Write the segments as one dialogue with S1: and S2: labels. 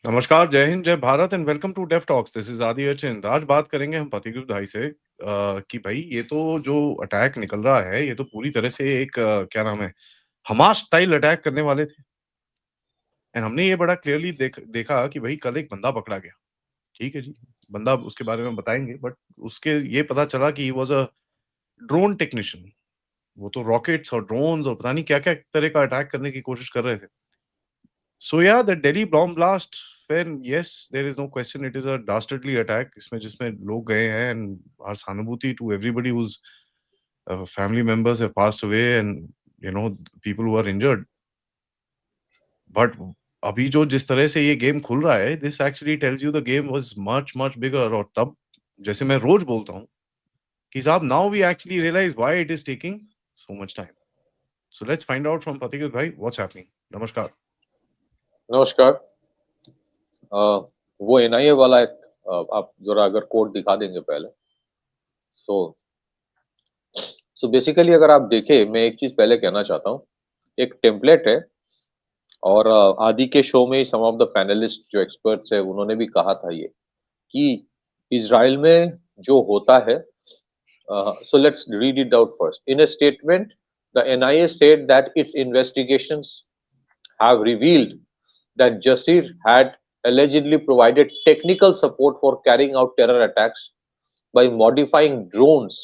S1: नमस्कार, जय हिंद, जय Bharat and welcome to Def Talks. This is Aadi Achint. आज बात करेंगे हम पथिक भाई से कि भाई ये तो जो अटैक निकल रहा है ये तो पूरी तरह से एक क्या नाम है, हमास स्टाइल अटैक करने वाले थे। एंड हमने ये बड़ा क्लियरली देखा कि भाई कल एक बंदा पकड़ा गया। ठीक है जी, बंदा उसके बारे में बताएंगे, बट उसके ये पता चला कि he was a drone technician. वो तो रॉकेट्स और ड्रोन्स और पता नहीं क्या-क्या तरह का अटैक करने की कोशिश कर रहे थे। So yeah, the Delhi bomb blast, when yes, there is no question, it is a dastardly attack इसमें जिसमें लोग गए हैं and our सहानुभूति to everybody whose family members have passed away and people who are injured. But अभी जो जिस तरह से ये गेम खुल रहा है, this actually tells you the game was much much bigger। और तब जैसे मैं रोज बोलता हूँ कि साहब now we actually realize why it is taking so much time. So let's find out from Patikut bhai what's happening. नमस्कार।
S2: नमस्कार। वो एनआईए वाला एक आप जरा अगर कोड दिखा देंगे पहले। सो सो बेसिकली अगर आप देखें, मैं एक चीज पहले कहना चाहता हूँ। एक टेम्पलेट है और आदि के शो में सम ऑफ द पैनलिस्ट जो एक्सपर्ट्स है उन्होंने भी कहा था ये कि इजराइल में जो होता है। So let's read it out first. In a statement the NIA said that it's investigations have revealed that Jasir had allegedly provided technical support for carrying out terror attacks by modifying drones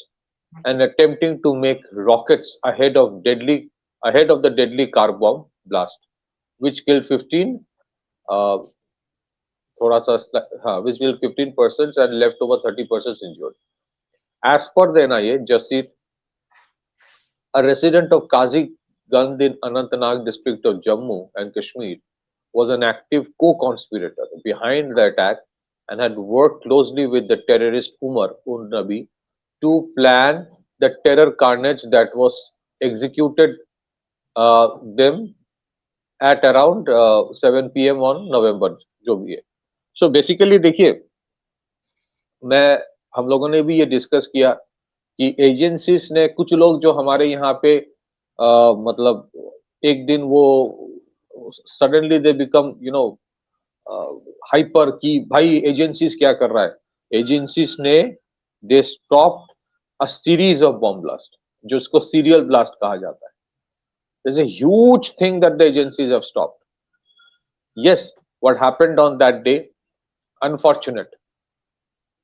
S2: and attempting to make rockets ahead of the deadly car bomb blast, which killed 15 uh, थोड़ा सा which killed 15 persons and left over 30 persons injured. As per the NIA, Jasir, a resident of Qazi Gand in Anantnag district of Jammu and Kashmir, was an active co-conspirator behind the attack and had worked closely with the terrorist Umar Nabi to plan the terror carnage that was executed them at around 7 p.m. on November जो भी है। So basically देखिए, मैं हम लोगों ने भी ये डिस्कस किया कि एजेंसीज ने कुछ लोग जो हमारे यहाँ पे मतलब एक दिन वो सडनली दे बिकम हाइपर कि भाई एजेंसीज क्या कर रहा है। एजेंसीज ने they stop a series of bomb blast जो उसको सीरियल ब्लास्ट कहा जाता है। There's a huge thing that the agencies have stopped. Yes, what happened on that day, unfortunate.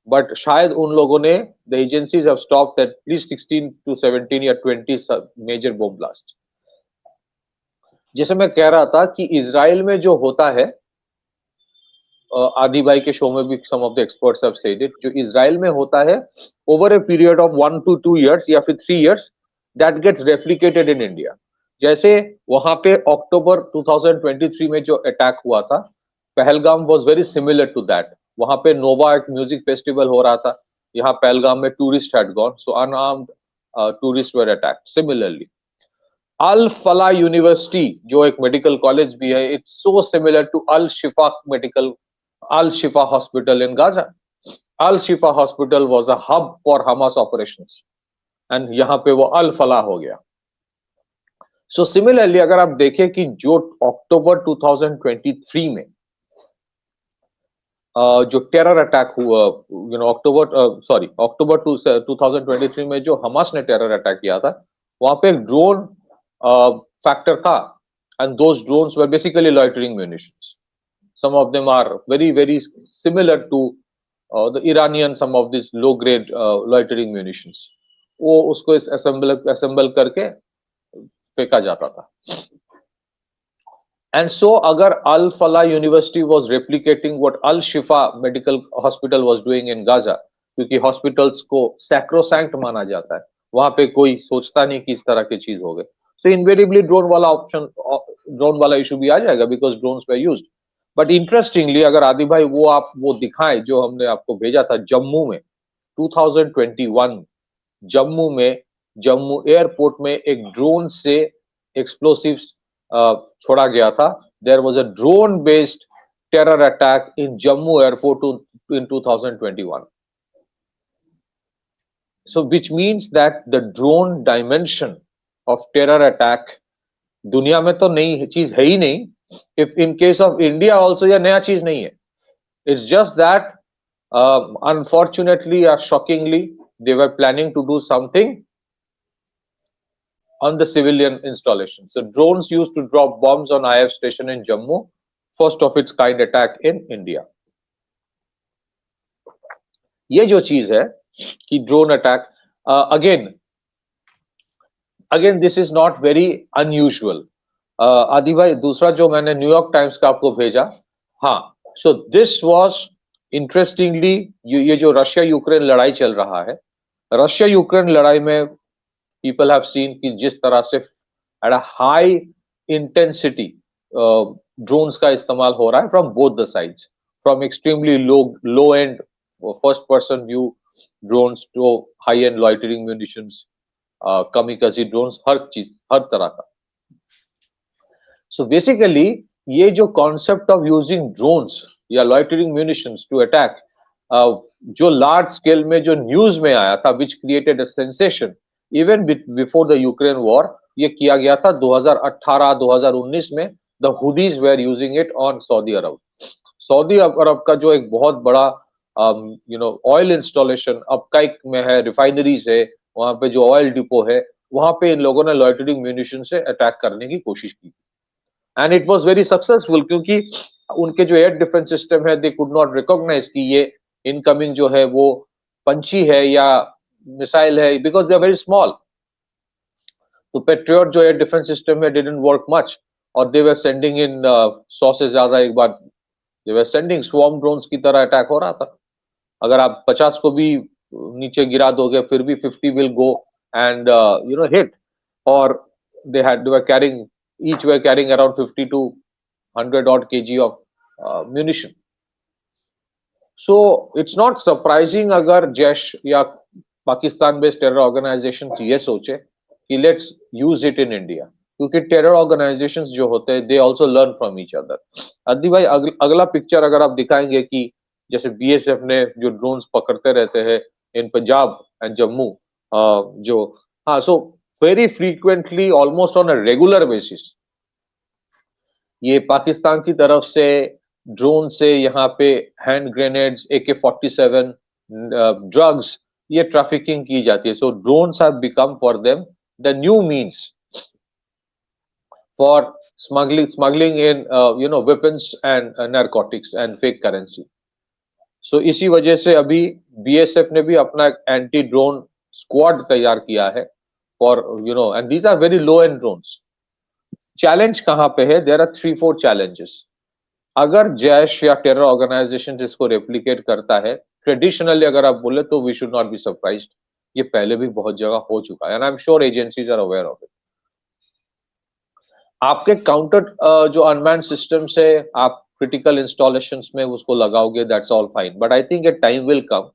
S2: But शायद उन लोगों ने the agencies have stopped at least 16 to 17 या 20 major bomb blasts. जैसे मैं कह रहा था कि इजराइल में जो होता है, आदि भाई के शो में भी some of the experts have said it, जो इजराइल में होता है over a period of 1 to 2 years या फिर 3 years, that gets replicated in India. जैसे वहां पे अक्टूबर 2023 में जो अटैक हुआ था, Pahalgam was very similar to that. वहां पे नोवा एक म्यूजिक फेस्टिवल हो रहा था, यहाँ पहलगाम में tourist had gone, so unarmed tourist were attacked. Similarly Al Falah university जो एक मेडिकल कॉलेज भी है, it's so similar to Al Shifa medical Al Shifa Hospital in Gaza. Al Shifa Hospital was a hub for Hamas operations and यहाँ पे वो अल फला हो गया। So similarly अगर आप देखें कि जो अक्टूबर 2023 में जो टेरर अटैक हुआ, अक्टूबर 2023 में जो हमास ने टेरर अटैक किया था, वहां पे एक ड्रोन फैक्टर था and those drones were basically loitering munitions. Some of them are very similar to the Iranian some of these low grade loitering munitions. वो उसको assemble करके फेंका जाता था। And so अगर Al Falah University was replicating what Al Shifa Medical Hospital was doing in Gaza, क्योंकि hospitals को sacrosanct माना जाता है, वहां पे कोई सोचता नहीं कि इस तरह की चीज हो गई, तो इनवेरिएबली ड्रोन वाला इशू भी आ जाएगा because drones way used. But interestingly अगर आदि भाई वो दिखाएं जो हमने आपको भेजा था जम्मू में 2021, जम्मू में जम्मू एयरपोर्ट में एक ड्रोन से एक्सप्लोसिव्स छोड़ा गया था। There was a drone based terror attack in Jammu airport in 2021। So which means that the drone dimension of terror attack दुनिया में तो नई चीज है ही नहीं, If in case of India also ये नया चीज नहीं है. It's just that unfortunately or shockingly they were planning to do something on the civilian installation. So drones used to drop bombs on IF station in Jammu, first of its kind attack in India. ये जो चीज है कि drone attack, again this is not very unusual. आदि भाई, दूसरा जो मैंने न्यूयॉर्क टाइम्स का आपको भेजा, हाँ, सो दिस वाज इंटरेस्टिंगली, ये जो रशिया यूक्रेन लड़ाई चल रहा है, रशिया यूक्रेन लड़ाई में पीपल हैव सीन कि जिस तरह से at a high intensity drones का इस्तेमाल हो रहा है from both the sides, from extremely low end first person view drones to high end loitering munitions, kamikaze drones, हर चीज, हर तरह का. सो बेसिकली ये जो कॉन्सेप्ट ऑफ यूजिंग ड्रोन्स या लॉइटरिंग म्यूनिशंस टू अटैक, जो लार्ज स्केल में जो न्यूज में आया था, which created a sensation even before the Ukraine war, ये किया गया था 2018-2019 में. The Houthis were using it on Saudi Arabia. Saudi Arabia का जो एक बहुत बड़ा ऑयल इंस्टॉलेशन अपकाइक में है, रिफाइनरीज है, वहां पे जो ऑयल डिपो है, वहां पे इन लोगों ने लॉइटरिंग म्यूनिशन से अटैक करने की कोशिश की. And it was very successful, क्योंकि उनके जो एयर डिफेंस सिस्टम है, दे कुड नॉट रिकॉग्नाइज कि ये इनकमिंग जो है वो पंछी है या मिसाइल है, because they are very small. तो पेट्रियट जो एयर डिफेंस सिस्टम है डिडंट वर्क मच, और दे वर सेंडिंग इन 100 से ज्यादा एक बार, they were sending swarm drones की तरह अटैक हो रहा था. अगर आप 50 को भी नीचे गिरा दोगे, फिर भी 50 विल गो एंड हिट. और they were carrying, each were carrying around 50 to 100 odd kg of munition. So it's not surprising अगर जैश या पाकिस्तान बेस्ड टेरर ऑर्गेनाइजेशन ये सोचे कि let's use it in India, क्योंकि टेरर ऑर्गेनाइजेशंस जो होते हैं they also learn from each other. अद्दी भाई, अगला पिक्चर अगर आप दिखाएंगे कि जैसे बीएसएफ ने जो ड्रोन्स पकड़ते रहते हैं इन पंजाब एंड जम्मू, जो, हाँ, so very frequently, almost on a regular basis, ये पाकिस्तान की तरफ से ड्रोन से यहाँ पे हैंड ग्रेनेड्स, AK-47, ड्रग्स, ये ट्रैफिकिंग की जाती है. So drones have become for them the new means for smuggling in weapons and narcotics and fake currency. सो इसी वजह से अभी बीएसएफ ने भी अपना एंटी ड्रोन स्क्वाड तैयार किया है for and these are very low end drones. Challenge कहां पे है? There are 3-4 challenges. अगर जैश या टेरर ऑर्गेनाइजेशन इसको रेप्लिकेट करता है, ट्रेडिशनली अगर आप बोले तो we should not be surprised. ये पहले भी बहुत जगह हो चुका है and I am sure agencies are aware of it. आपके काउंटर जो अनमैन्ड सिस्टम्स है, आप क्रिटिकल इंस्टॉलेशंस में उसको लगाओगे, that's all fine, but I think a time will come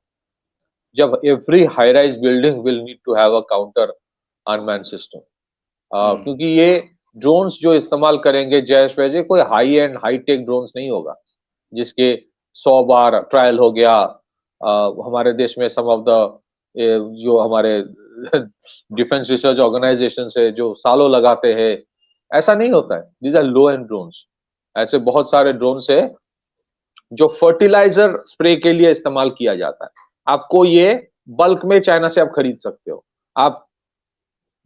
S2: जब every high rise building will need to have a counter unmanned system. क्योंकि ये ड्रोन्स जो इस्तेमाल करेंगे जैश वैसे, कोई high and high tech drones नहीं होगा जिसके 100 बार ट्रायल हो गया. हमारे देश में सम ऑफ द जो हमारे डिफेंस रिसर्च ऑर्गेनाइजेशन है जो सालों लगाते हैं, ऐसा नहीं होता है. These are low end drones. ऐसे बहुत सारे ड्रोन्स है जो फर्टिलाइजर स्प्रे के लिए इस्तेमाल किया जाता है. आपको ये बल्क में चाइना से आप खरीद सकते हो. आप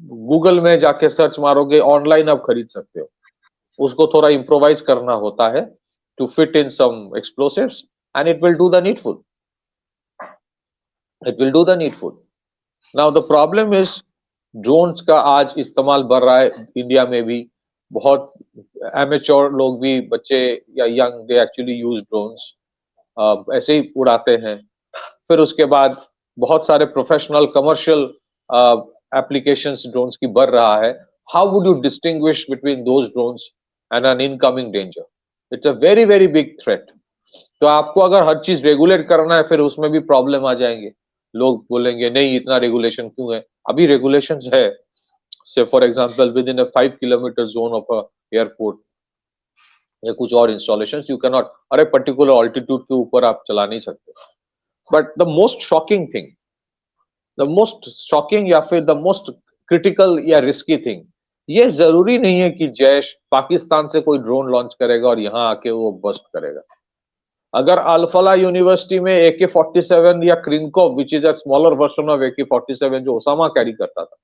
S2: गूगल में जाके सर्च मारोगे, ऑनलाइन आप खरीद सकते हो. उसको थोड़ा इम्प्रोवाइज करना होता है to fit in some explosives and it will do the needful. It will do the needful. Now the problem is drones का आज इस्तेमाल बढ़ रहा है इंडिया में भी. बहुत एमेच्योर लोग भी, बच्चे या young, they actually use drones, ऐसे ही उड़ाते हैं. फिर उसके बाद बहुत सारे प्रोफेशनल कमर्शियल एप्लीकेशंस ड्रोन्स की बढ़ रहा है. How would you distinguish between those drones and N incoming danger? It's a very very big threat. तो आपको अगर हर चीज रेगुलेट करना है, फिर उसमें भी प्रॉब्लम आ जाएंगे. लोग बोलेंगे नहीं, इतना रेगुलेशन क्यों है? अभी रेगुलेशंस है. से for example with in a 5 kilometre zone of a airport या कुछ और इंस्टॉलेशंस, यू कैन नॉट, अरे पर्टिकुलर ऑल्टीट्यूड के ऊपर आप चला नहीं सकते. But the most shocking thing, the most shocking या फिर द मोस्ट क्रिटिकल या रिस्की थिंग ये जरूरी नहीं है कि जैश पाकिस्तान से कोई ड्रोन लॉन्च करेगा और यहाँ आके वो बस्ट करेगा। अगर अल्फला यूनिवर्सिटी में AK-47 या Krinkov which is a smaller version of AK-47 जो ओसामा कैरी करता था,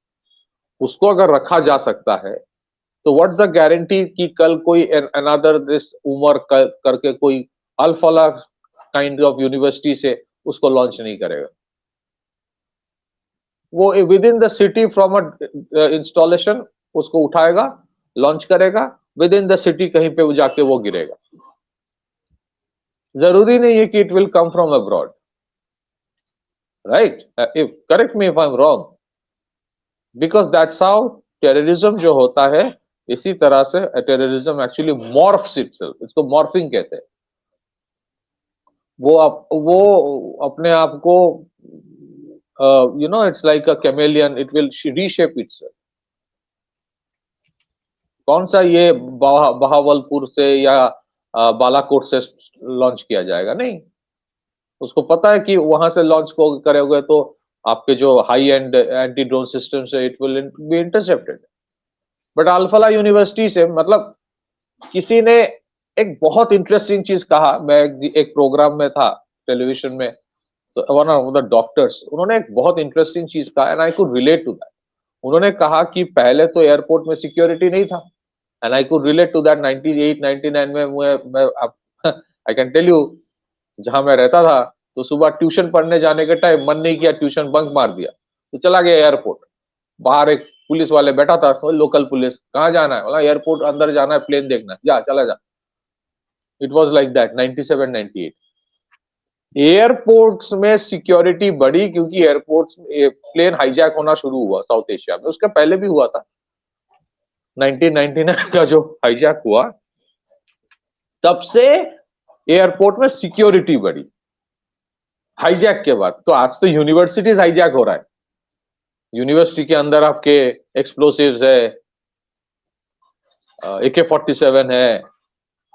S2: उसको अगर रखा जा सकता है, तो व्हाट्स द गारंटी कि कल कोई अनदर दिस उमर करके कोई अल्फला काइंड ऑफ यूनिवर्सिटी से उसको लॉन्च नहीं करेगा। वो with in the city from a installation उसको उठाएगा, लॉन्च करेगा, विद इन द सिटी कहीं पे वो जाके वो गिरेगा। जरूरी नहीं है कि it will come from abroad, right? If correct me if I am wrong, because that's how terrorism जो होता है, इसी तरह से टेररिज्म एक्चुअली मॉर्फ्स इटसेल्फ, इसको मॉर्फिंग कहते हैं। वो अपने आप को it's like a chameleon, it will reshape itself. कौन सा ये बहावलपुर से या बालाकोट से लॉन्च किया जाएगा? नहीं, उसको पता है कि वहां से लॉन्च को करोगे तो आपके जो high end anti drone system से it will be intercepted. But Al Falah university से मतलब किसी ने एक बहुत इंटरेस्टिंग चीज कहा, मैं एक प्रोग्राम में था टेलीविजन में, तो वन ऑफ द डॉक्टर्स, उन्होंने एक बहुत इंटरेस्टिंग चीज कहा and I could relate to that. उन्होंने कहा कि पहले तो एयरपोर्ट में सिक्योरिटी नहीं था, and I could relate to that. 98 99 में मैं आई कैन टेल यू, जहां मैं रहता था तो सुबह ट्यूशन पढ़ने जाने के टाइम मन नहीं किया, ट्यूशन बंक मार दिया, तो चला गया एयरपोर्ट। बाहर एक पुलिस वाले बैठा था, लोकल पुलिस, कहाँ जाना है? बोला एयरपोर्ट अंदर जाना है, प्लेन देखना है, जा चला जा। It was like that 97 98। Airports में सिक्योरिटी बढ़ी क्योंकि एयरपोर्ट्स प्लेन हाईजैक होना शुरू हुआ साउथ एशिया में, उसके पहले भी हुआ था। 1999 का जो हाईजैक हुआ, तब से एयरपोर्ट में सिक्योरिटी बढ़ी हाईजैक के बाद। तो आज तो यूनिवर्सिटीज हाईजैक हो रहा है, यूनिवर्सिटी के अंदर आपके एक्सप्लोसिव्स है, AK-47 है,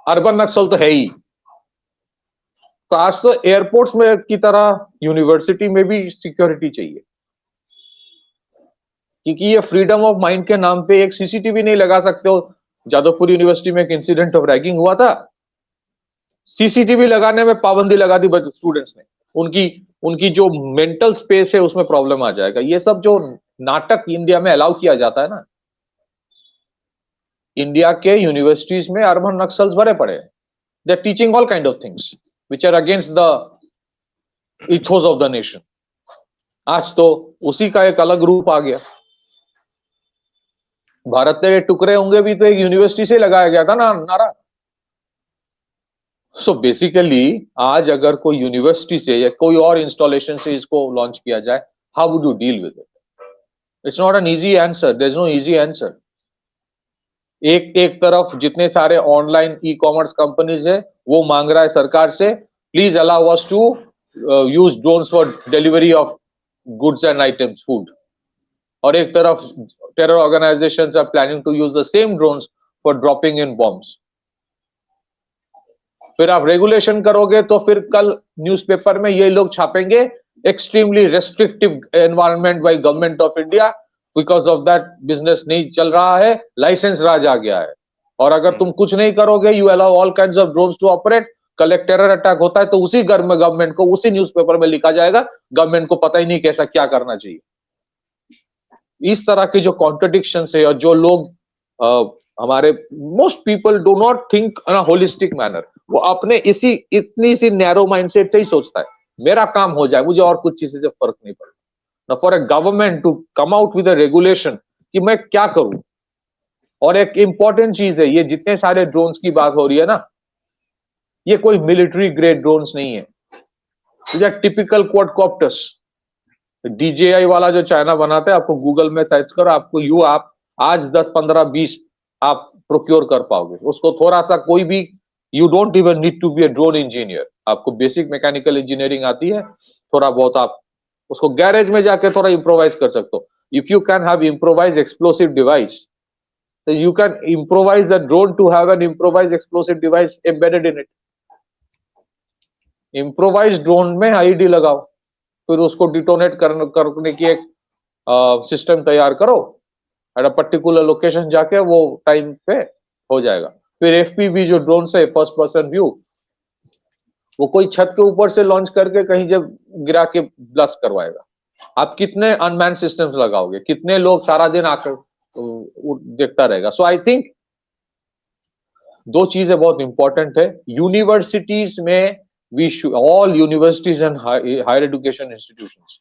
S2: अर्बन नक्सल तो है ही। तो आज तो एयरपोर्ट्स में की तरह यूनिवर्सिटी में भी सिक्योरिटी चाहिए, क्योंकि ये फ्रीडम ऑफ माइंड के नाम पे एक सीसीटीवी नहीं लगा सकते हो। जादवपुर यूनिवर्सिटी में एक इंसिडेंट ऑफ रैगिंग हुआ था, सीसीटीवी लगाने में पाबंदी लगा दी स्टूडेंट्स ने। उनकी उनकी जो मेंटल स्पेस है उसमें प्रॉब्लम आ जाएगा। ये सब जो नाटक इंडिया में अलाउ किया जाता है ना, इंडिया के यूनिवर्सिटीज में अर्बन नक्सल्स भरे पड़े हैं। They are teaching all kind of things which are against the ethos of the nation. आज तो उसी का एक अलग रूप आ गया। भारत तेरे टुकड़े होंगे भी तो एक यूनिवर्सिटी से लगाया गया था ना नारा। सो बेसिकली आज अगर कोई यूनिवर्सिटी से या कोई और इंस्टॉलेशन से इसको लॉन्च किया जाए, how would you deal with it? It's not an easy answer, there is no easy answer. एक एक तरफ जितने सारे ऑनलाइन ई कॉमर्स कंपनीज है, वो मांग रहा है सरकार से, please allow us to use drones for delivery of goods and items, food. और एक तरफ terror organisations are planning to use the same drones for dropping in bombs. फिर आप रेगुलेशन करोगे तो फिर कल न्यूज़पेपर में ये लोग छापेंगे, extremely restrictive environment by government of India, because of that business नहीं चल रहा है, लाइसेंस राज आ गया है। और अगर तुम कुछ नहीं करोगे, you allow all kinds of drones to operate, कल एक टेरर अटैक होता है तो उसी घर में गवर्नमेंट को उसी न्यूज़पेपर में लिखा जाएगा, गवर्नमेंट को पता ही नहीं कैसा क्या करना चाहिए। इस तरह के जो कॉन्ट्रडिक्शन है, और जो लोग हमारे most people do not think in a holistic manner, वो अपने इतनी सी नैरो माइंडसेट से ही सोचता है मेरा काम हो जाए, मुझे और कुछ चीजें से फर्क नहीं पड़ता। ना for a government to come out with a regulation कि मैं क्या करूं। और एक इंपॉर्टेंट चीज है, ये जितने सारे ड्रोन्स की बात हो रही है ना, ये कोई मिलिट्री ग्रेड ड्रोन्स नहीं है, ये टिपिकल क्वाडकॉप्टर्स। DJI वाला जो चाइना बनाता है, आपको गूगल में सर्च करो, आपको आप आज 10 15 20 आप प्रोक्योर कर पाओगे उसको। थोड़ा सा कोई भी, you don't even need to be a drone engineer, आपको बेसिक मैकेनिकल इंजीनियरिंग आती है, थोड़ा बहुत आप उसको गैरेज में जाके थोड़ा इंप्रोवाइज कर सकते हो। If you can have improvise explosive device, तो you can improvise the drone to have an improvise explosive device embedded in it. Improvise drone में आईडी लगाओ, फिर उसको डिटोनेट करने की एक सिस्टम तैयार करो, एट अ पर्टिकुलर लोकेशन जाके वो टाइम पे हो जाएगा। फिर एफपीवी जो ड्रोन से फर्स्ट पर्सन व्यू, वो कोई छत के ऊपर से लॉन्च करके कहीं जब गिरा के ब्लास्ट करवाएगा। आप कितने अनमैन सिस्टम्स लगाओगे, कितने लोग सारा दिन आकर देखता रहेगा। सो आई थिंक दो चीजें बहुत इंपॉर्टेंट है यूनिवर्सिटीज में। We should all universities and higher education institutions,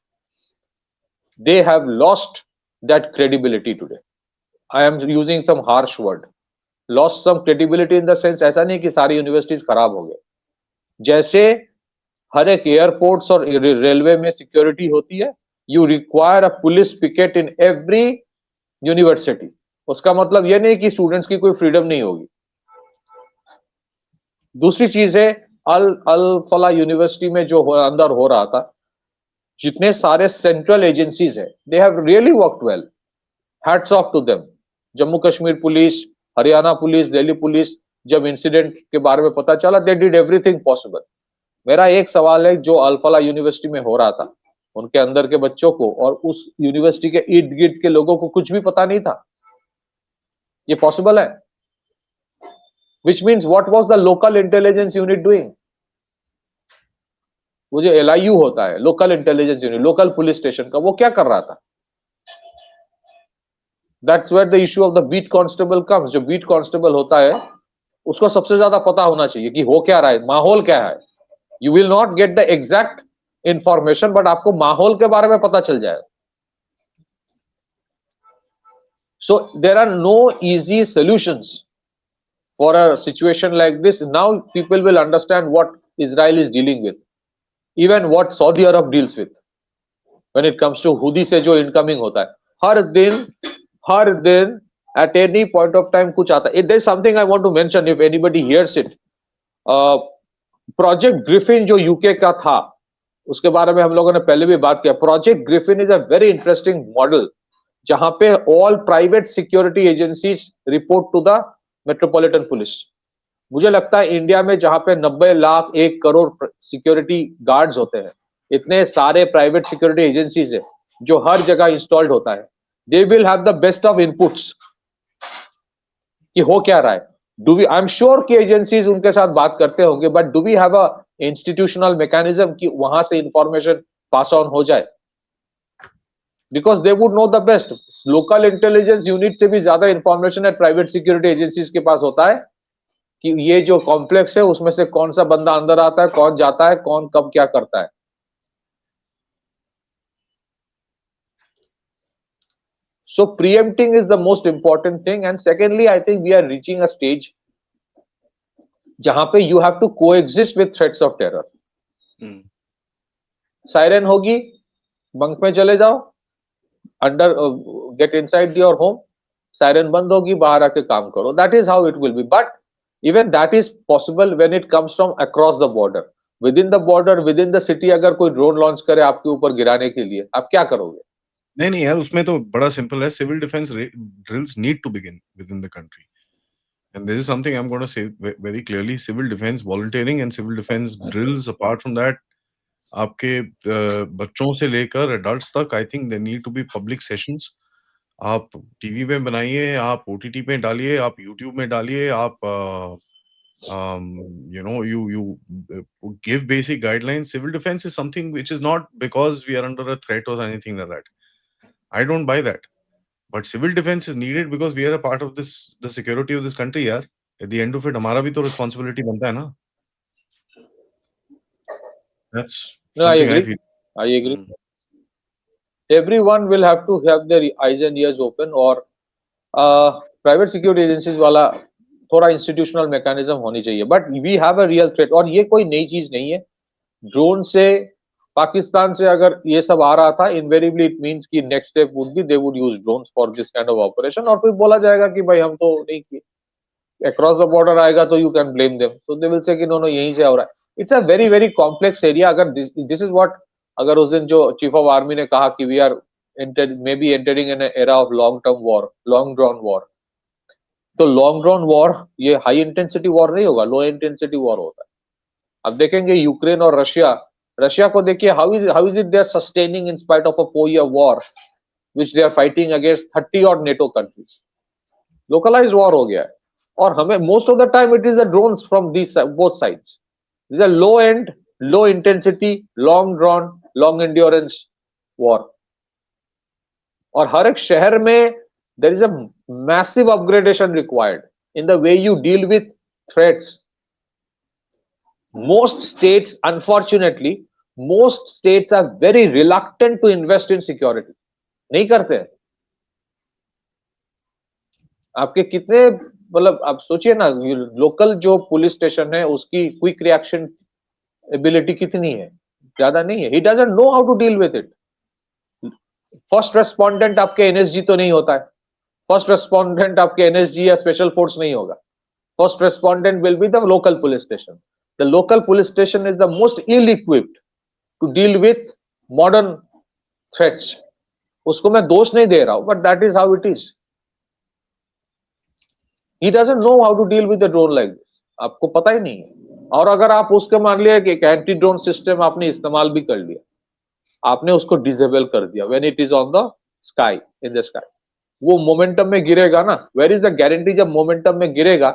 S2: they have lost that credibility today. I am using some harsh word, lost some credibility in the sense ऐसा नहीं कि सारी यूनिवर्सिटीज खराब हो गए। जैसे हर एक एयरपोर्ट्स और रेलवे में सिक्योरिटी होती है, you require a police picket in every university. उसका मतलब यह नहीं कि स्टूडेंट्स की कोई फ्रीडम नहीं होगी। दूसरी चीज है अल फला यूनिवर्सिटी में जो अंदर हो रहा था, जितने सारे सेंट्रल एजेंसीज है, they have really worked well, hats off to them. Jammu Kashmir police, Haryana police, Delhi police, जब इंसिडेंट के बारे में पता चला, दे डिड एवरीथिंग पॉसिबल। मेरा एक सवाल है, जो अल्फला यूनिवर्सिटी में हो रहा था, उनके अंदर के बच्चों को और उस यूनिवर्सिटी के इर्द गिर्द के लोगों को कुछ भी पता नहीं था, ये पॉसिबल है? Which means what was the local intelligence unit doing? वो जो LIU होता है, local intelligence unit, local police station का, वो क्या कर रहा था? That's where the issue of the beat constable comes. जो बीट कांस्टेबल होता है, उसको सबसे ज्यादा पता होना चाहिए कि हो क्या रहा है, माहौल क्या है। You will not get the exact information, but आपको माहौल के बारे में पता चल जाएगा। So there are no easy solutions for a situation like this. Now people will understand what Israel is dealing with, even what Saudi Arab deals with when it comes to Houthi से जो incoming होता है। हर दिन at any point of time कुछ आता है। There is something I want to mention if anybody hears it. Project Griffin जो UK का था, उसके बारे में हम लोगों ने पहले भी बात किया। Project Griffin is a very interesting model, जहां पे all private security agencies report to the Metropolitan Police. मुझे लगता है इंडिया में जहां पे 90 लाख 1 करोड़ सिक्योरिटी गार्ड्स होते हैं, इतने सारे प्राइवेट सिक्योरिटी एजेंसीज है जो हर जगह इंस्टॉल्ड होता है, they will have the best of inputs कि हो क्या रहा है। Do we, I am sure कि एजेंसीज उनके साथ बात करते होंगे, but do we have a institutional mechanism कि वहां से इंफॉर्मेशन पास ऑन हो जाए? Because they would know the best. Local intelligence unit से भी ज्यादा इंफॉर्मेशन है प्राइवेट सिक्योरिटी एजेंसीज के पास होता है कि ये जो कॉम्प्लेक्स है उसमें से कौन सा बंदा अंदर आता है, कौन जाता है, कौन कब क्या करता है। So preempting is the most important thing, and secondly, I think we are reaching a stage जहां पे you have to coexist with threats of terror. Siren होगी, बंक में चले जाओ, under get inside your home, siren बंद होगी, बाहर आके काम करो। That is how it will B, but even that is possible when it comes from across the border. With in the border, with in the city, अगर कोई drone launch करे आपके ऊपर गिराने के लिए, आप क्या करोगे?
S1: नहीं यार, उसमें तो बड़ा सिंपल है। Civil defence drills need to begin with in the country, and this is something I'm going to say very clearly. Civil defense volunteering and civil defense drills, apart from that, आपके बच्चों से लेकर adults तक, I think they need to be public sessions. आप TV में बनाइए, आप OTT पे डालिए, आप यूट्यूब में डालिए, आप you give basic guidelines. Civil defense is something which is not because we are under a threat or anything like that. I don't buy that. But civil defense is needed because we are a part of this, the security of this country, यार. At the end of it, हमारा भी तो responsibility बनता है ना. That's
S2: No, I
S1: something I
S2: agree.
S1: feel.
S2: I agree. Everyone will have to have their eyes and ears open, और private security agencies वाला थोड़ा इंस्टीट्यूशनल मैकेनिज्म होनी चाहिए। But we have a real threat, और ये कोई नई चीज नहीं है। ड्रोन से, पाकिस्तान से अगर ये सब आ रहा था, इनवेरिएबली इट मींस कि next step would be they would use drones for this kind of operation, और फिर बोला जाएगा कि भाई हम तो नहीं किए। अक्रॉस द बॉर्डर आएगा तो you can blame them, so they will say कि नो नो यहीं से हो रहा है। It's a very very complex area. अगर दिस इज व्हाट, अगर उस दिन जो चीफ ऑफ आर्मी ने कहा कि we are maybe entering in era of long term war, long drawn war, तो लॉन्ग ड्रॉन वॉर ये हाई इंटेंसिटी वॉर नहीं होगा, लो इंटेंसिटी वॉर होता है। अब देखेंगे यूक्रेन और रशिया, रशिया को देखिए, how is it they are sustaining in spite of a 4 year war. which they are fighting against 30 odd NATO countries. Localized war हो गया है और हमें most of the time it is the drones from these both sides. These are low end, low intensity, long drawn, long endurance war. और हर एक शहर में there is a massive upgradation required in the way you deal with threats. Most states, unfortunately, most states are very reluctant to invest in security. नहीं करते हैं. आपके कितने मतलब आप सोचिए ना लोकल जो पुलिस स्टेशन है उसकी क्विक रिएक्शन एबिलिटी कितनी है? ज्यादा नहीं है. He doesn't know how to deal with it. First respondent आपके एनएसजी तो नहीं होता है. फर्स्ट रेस्पोंडेंट आपके एनएसजी या स्पेशल फोर्स नहीं होगा. First respondent will be the local police station. The local police station is the most ill equipped to deal with modern threats. उसको मैं दोष नहीं दे रहा हूं, but that is how it is. He doesn't know how to deal with a drone like this. आपको पता ही नहीं है. और अगर आप उसके मान लिया कि एक एंटी ड्रोन सिस्टम आपने इस्तेमाल भी कर लिया, आपने उसको डिसेबल कर दिया when it is on the sky, in the sky, वो मोमेंटम में गिरेगा ना. Where is the guarantee जब मोमेंटम में गिरेगा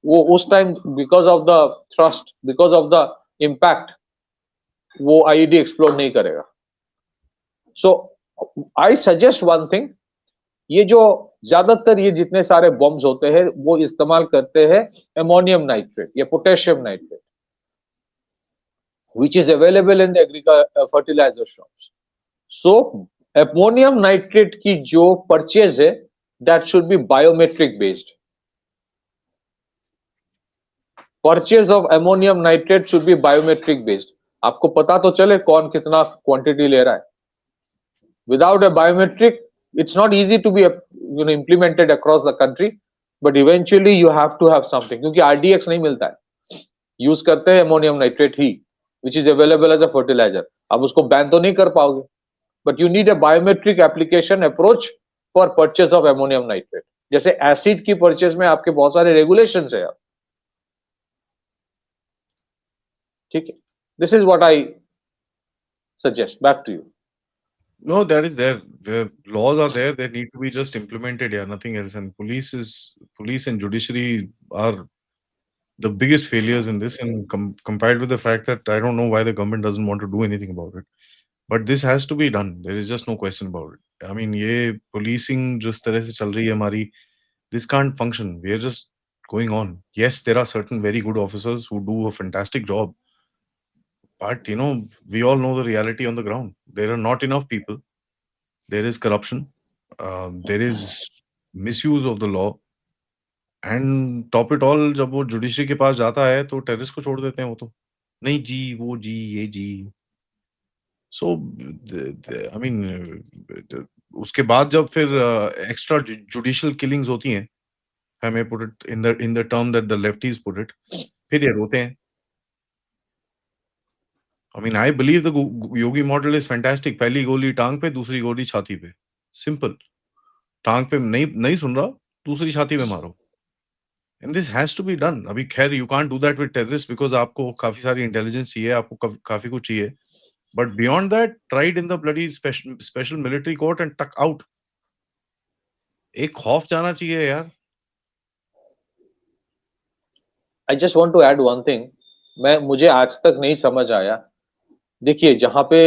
S2: वो उस time because of the thrust, because of the impact वो आईईडी एक्सप्लोड नहीं करेगा. सो आई सजेस्ट वन थिंग. ये जो ज्यादातर ये जितने सारे बॉम्ब्स होते हैं वो इस्तेमाल करते हैं एमोनियम नाइट्रेट या potassium nitrate, which is available in the fertilizer shops. So ammonium nitrate की जो परचेज है that should be biometric based. Purchase of ammonium nitrate should be biometric based. आपको पता तो चले कौन कितना क्वांटिटी ले रहा है. Without a biometric, it's not easy to be implemented across the country, but eventually you have to have something. क्योंकि RDX नहीं मिलता है, यूज करते हैं ammonium nitrate he, which is available as a fertilizer. अब उसको बैन तो नहीं कर पाओगे, but you need a biometric application approach for purchase of ammonium nitrate. जैसे एसिड की परचेज में आपके बहुत सारे रेगुलेशंस है. ठीक है. This is what I suggest. Back to you.
S1: No, that is there. The laws are there. They need to be just implemented. Yeah, nothing else. And police and judiciary are the biggest failures in this. And compared with the fact that I don't know why the government doesn't want to do anything about it. But this has to be done. There is just no question about it. I mean, ये policing जिस तरह से चल रही है हमारी, this can't function. We are just going on. Yes, there are certain very good officers who do a fantastic job. But we all know the reality on the ground. There are not enough people. There is corruption. There is misuse of the law. And top it all, जब वो judiciary के पास जाता है तो terrorist को छोड़ देते हैं वो तो. नहीं जी, वो जी, ये जी. So, I mean, उसके बाद जब फिर extra judicial killings होती हैं, I may put it in the term that the lefties put it, फिर ये रोते हैं. I mean, I believe the Yogi model is fantastic. पहली गोली टांग पे, दूसरी गोली छाती पे. Simple. टांग पे नहीं सुन रहा, दूसरी छाती पे मारो. And this has to be done. अभी खैर you can't do that with terrorists because आपको काफी सारी इंटेलिजेंस चाहिए, आपको काफी कुछ चाहिए. But beyond that, tried in the bloody special military court and tuck out. एक खौफ जाना चाहिए यार.
S2: I just want to add one thing. मुझे आज तक नहीं समझ आया. देखिए जहां पे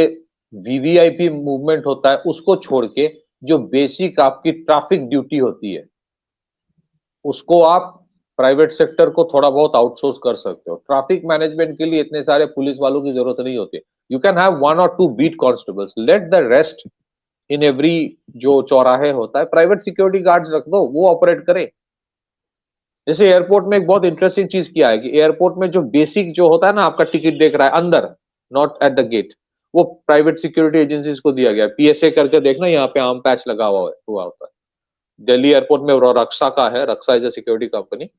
S2: वीवीआईपी मूवमेंट होता है उसको छोड़ के जो बेसिक आपकी ट्रैफिक ड्यूटी होती है उसको आप प्राइवेट सेक्टर को थोड़ा बहुत आउटसोर्स कर सकते हो. ट्रैफिक मैनेजमेंट के लिए इतने सारे पुलिस वालों की जरूरत नहीं होती. You can have 1 or 2 beat constables. Let the rest in every जो चौराहे होता है प्राइवेट सिक्योरिटी गार्ड्स रख दो, वो ऑपरेट करे. जैसे एयरपोर्ट में एक बहुत इंटरेस्टिंग चीज किया है कि एयरपोर्ट में जो बेसिक जो होता है ना, आपका टिकट देख रहा है अंदर, नॉट एट द गेट, वो प्राइवेट सिक्योरिटी एजेंसीज को दिया गया. पीएसए करके देखना, यहाँ पे आर्म पैच लगा हुआ होता है. दिल्ली एयरपोर्ट में रक्षा का है, रक्षा इज अ सिक्योरिटी कंपनी.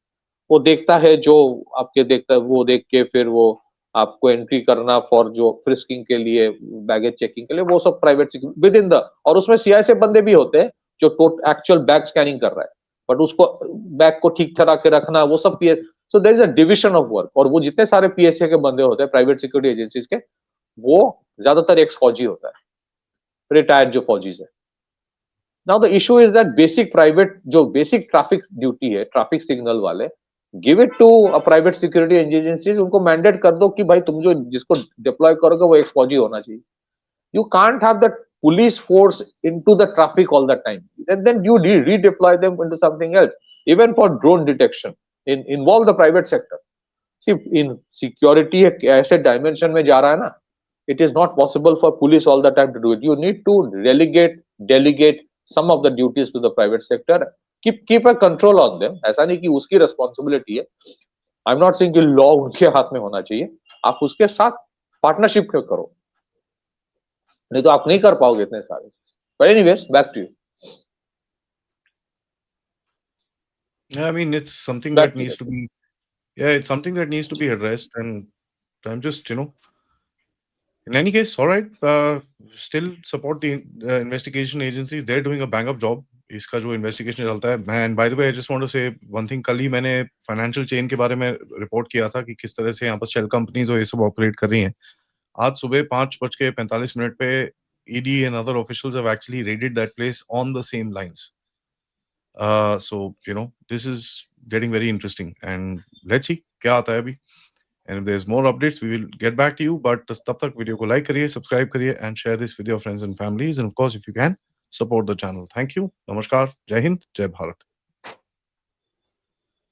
S2: वो देखता है जो आपके देखता है, वो देख के फिर वो आपको एंट्री करना फॉर जो फ्रिस्किंग के लिए, बैगेज चेकिंग के लिए, वो सब प्राइवेट विद इन द. और उसमें सीआईएसएफ बंदे भी होते हैं जो एक्चुअल बैग स्कैनिंग कर रहा है, बट उसको बैग को ठीक तरह के रखना, वो सब PS. So there is a division of work. और वो जितने सारे पीएसए के बंदे होते हैं प्राइवेट सिक्योरिटी एजेंसीज के, वो ज्यादातर एक्स फौजी होता है, रिटायर्ड जो फौजीज है. Now the issue is that basic private जो बेसिक ट्रैफिक ड्यूटी है, ट्रैफिक सिग्नल वाले, give it to a private security agencies, उनको मैंडेट कर दो कि भाई तुम जो जिसको डिप्लॉय करोगे वो एक्स फौजी होना चाहिए. You can't have the police force into the traffic all the time. And then you redeploy them into something else. Even for drone detection, involve the private sector. See, in security ऐसे dimension में जा रहा है ना, it is not possible for police all the time to do it. You need to delegate some of the duties to the private sector. Keep a control on them. ऐसा नहीं कि उसकी responsibility है. I'm not saying कि law उनके हाथ में होना चाहिए. आप उसके साथ पार्टनरशिप करो. नहीं तो आप नहीं कर पाओगे इतने सारे. But anyways, back to you.
S1: Yeah, I mean, it's something
S2: Back
S1: that
S2: to
S1: needs
S2: you.
S1: to be, yeah, it's something that needs to be addressed. And I'm just, in any case, all right, still support the investigation agencies. They're doing a bang up job. इसका जो investigation चलता है, मैं and by the way I just want to say one thing, कल ही मैंने financial chain के बारे में रिपोर्ट किया था कि किस तरह से यहाँ पर शेल कंपनीज और ये सब ऑपरेट कर रही हैं. आज सुबह 5:45 पे ED and other officials have actually raided that place on the same lines. So this is getting very interesting, and let's see क्या आता है अभी. And if there's more updates, we will get back to you. But तब तक video को like करिए, subscribe करिए, and share this with your friends and families. And of course, if you can, support the channel. Thank you. Namaskar. Jai Hind. Jai Bharat.